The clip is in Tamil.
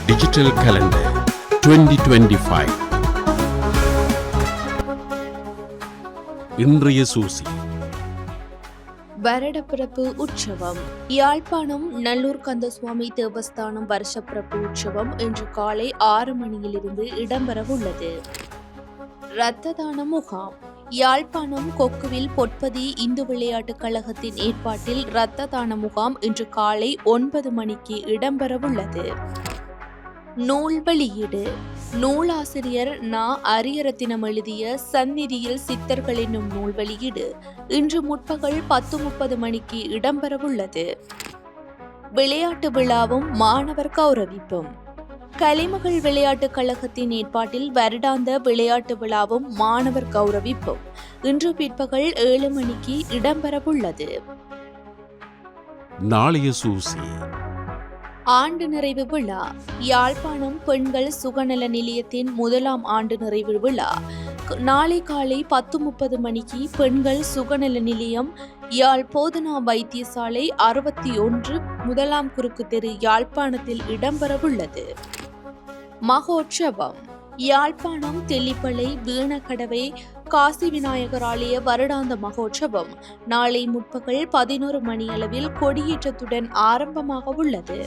Digital calendar 2025. இன்றைய சூசி. வருடப்பிறப்பு உற்சவம். யாழ்ப்பாணம் நல்லூர் கந்தசுவாமி தேவஸ்தானம் வருஷப்பிறப்பு உற்சவம் இன்று காலை 6 மணியிலிருந்து இடம்பெறவுள்ளது. இரத்த தான முகாம். யாழ்ப்பாணம் கொக்குவில் பொற்பதி இந்து விளையாட்டுக் கழகத்தின் ஏற்பாட்டில் இரத்த தான முகாம் இன்று காலை 9 மணிக்கு இடம்பெறவுள்ளது. நூல் வெளியீடு. நூலாசிரியர் நா. அரியரத்தினம் எழுதிய சந்நிதியில் சித்தர்கள் என்னும் நூல் வெளியீடு இன்று முற்பகல் 10:30 மணிக்கு இடம்பெறவுள்ளது. விளையாட்டு விழாவும் மாணவர் கௌரவிப்பும். கலைமகள் விளையாட்டுக் கழகத்தின் ஏற்பாட்டில் வருடாந்த விளையாட்டு விழாவும் மாணவர் கௌரவிப்பும் இன்று பிற்பகல் 7 மணிக்கு இடம்பெறவுள்ளது. நாளைய சூசி. ஆண்டு நிறைவு விழா. யாழ்ப்பாணம் பெண்கள் சுகநல நிலையத்தின் 1ஆம் ஆண்டு நிறைவு விழா நாளை காலை 10:30 மணிக்கு பெண்கள் சுகநல நிலையம், யாழ் போதனா வைத்தியசாலை 61 1ஆம் குறுக்கு தெரு, யாழ்ப்பாணத்தில் இடம்பெறவுள்ளது. மகோற்சவம். யாழ்ப்பாணம் தெல்லிப்பளை வீணக்கடவை காசி விநாயகர் ஆலய வருடாந்த மகோற்சவம் நாளை முற்பகல் 11 மணியளவில் கொடியேற்றத்துடன் ஆரம்பமாக உள்ளது.